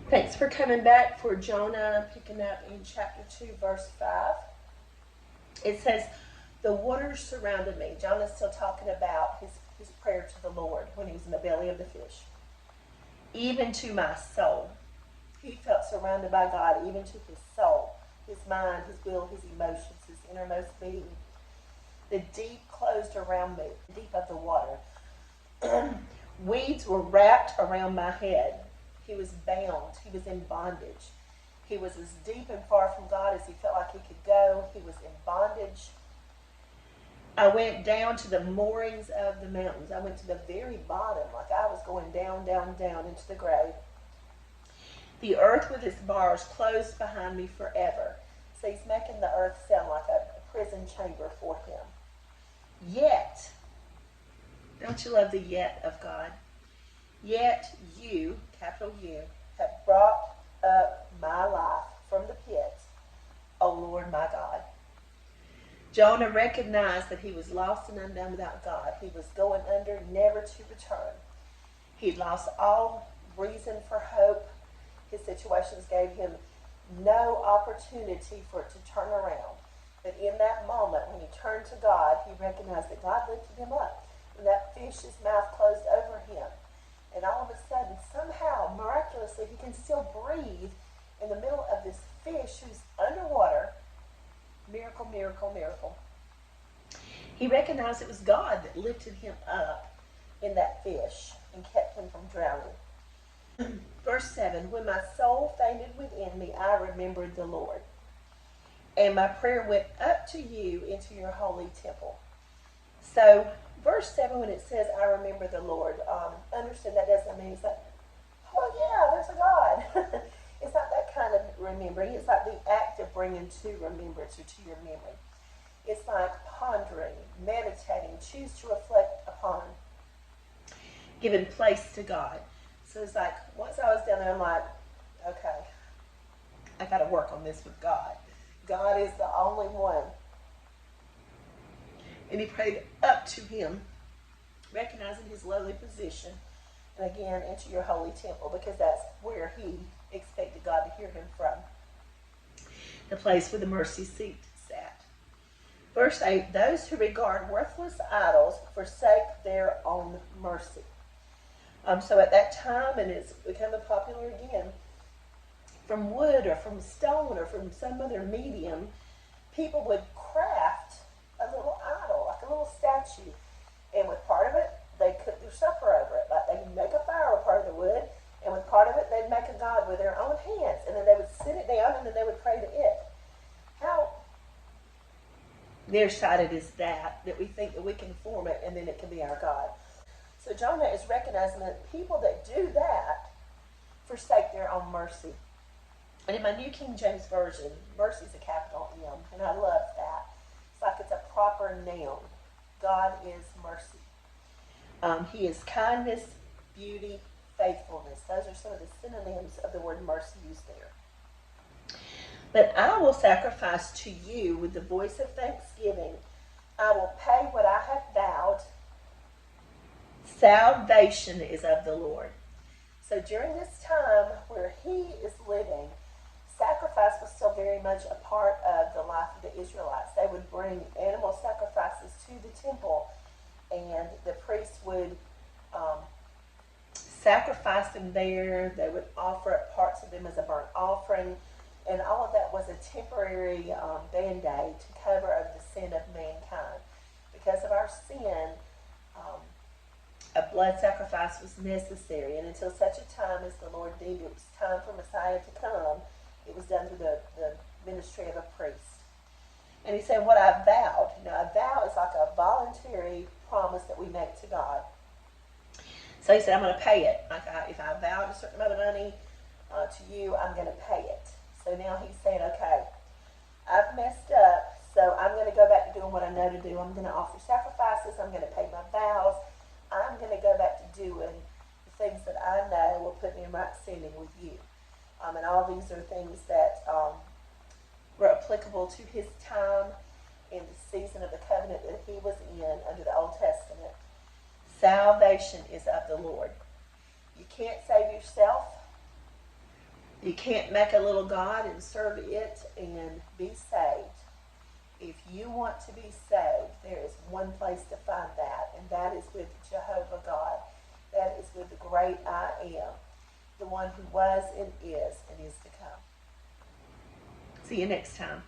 Thanks for coming back for Jonah, picking up in chapter 2, verse 5. It says, the waters surrounded me. Jonah's still talking about his prayer to the Lord when he was in the belly of the fish. Even to my soul. He felt surrounded by God, even to his soul, his mind, his will, his emotions, his innermost being. The deep closed around me, the deep of the water. Weeds were wrapped around my head. He was bound. He was in bondage. He was as deep and far from God as he felt like he could go. He was in bondage. I went down to the moorings of the mountains. I went to the very bottom, like I was going down, down, down into the grave. The earth with its bars closed behind me forever. So he's making the earth sound like a prison chamber for him. Yet, don't you love the yet of God? Yet you, capital U, have brought up my life from the pit, O Lord my God. Jonah recognized that he was lost and undone without God. He was going under, never to return. He'd lost all reason for hope. His situations gave him no opportunity for it to turn around. But in that moment, when he turned to God, he recognized that God lifted him up. And that fish's mouth closed over him. And all of a sudden, somehow, miraculously, he can still breathe in the middle of this fish who's underwater. Miracle, miracle, miracle. He recognized it was God that lifted him up in that fish and kept him from drowning. Verse 7, when my soul fainted within me, I remembered the Lord. And my prayer went up to you into your holy temple. So, verse 7, when it says, I remember the Lord, understand that doesn't mean it's like, oh yeah, there's a God. It's not that kind of remembering. It's like the act of bringing to remembrance or to your memory. It's like pondering, meditating, choose to reflect upon, giving place to God. So it's like, once I was down there, I'm like, okay, I got to work on this with God. God is the only one. And he prayed up to him, recognizing his lowly position, and again, into your holy temple, because that's where he expected God to hear him from. The place where the mercy seat sat. Verse 8, those who regard worthless idols forsake their own mercy. So at that time, and it's becoming popular again, from wood or from stone or from some other medium, people would craft a little idol, like a little statue. And with part of it, they'd cook their supper over it. Like they'd make a fire with part of the wood, and with part of it, they'd make a god with their own hands. And then they would sit it down, and then they would pray to it. How nearsighted is that we think that we can form it, and then it can be our God. So Jonah is recognizing that people that do that forsake their own mercy. And in my New King James Version, mercy is a capital M, and I love that. It's like it's a proper noun. God is mercy. He is kindness, beauty, faithfulness. Those are some of the synonyms of the word mercy used there. But I will sacrifice to you with the voice of thanksgiving. I will pay what I have vowed. Salvation is of the Lord. So during this time where he is living, sacrifice was still very much a part of the life of the Israelites. They would bring animal sacrifices to the temple, and the priests would sacrifice them there. They would offer up parts of them as a burnt offering, and all of that was a temporary band-aid to cover over the sin of mankind. Because of our sin, a blood sacrifice was necessary, and until such a time as the Lord deemed it was time for Messiah to come, it was done through the ministry of a priest. And he said, what I vowed. A vow is like a voluntary promise that we make to God. So he said, I'm going to pay it. If I vowed a certain amount of money to you, I'm going to pay it. So now he's saying, okay, I've messed up, so I'm going to go back to doing what I know to do. I'm going to offer sacrifices. I'm going to pay my vows. I'm going to go back to doing the things that I know will put me in right standing with you. And all these are things that were applicable to his time in the season of the covenant that he was in under the Old Testament. Salvation is of the Lord. You can't save yourself. You can't make a little God and serve it and be saved. If you want to be saved, there is one place to find that, and that is with Jehovah God. That is with the great I am, the one who was and is to come. See you next time.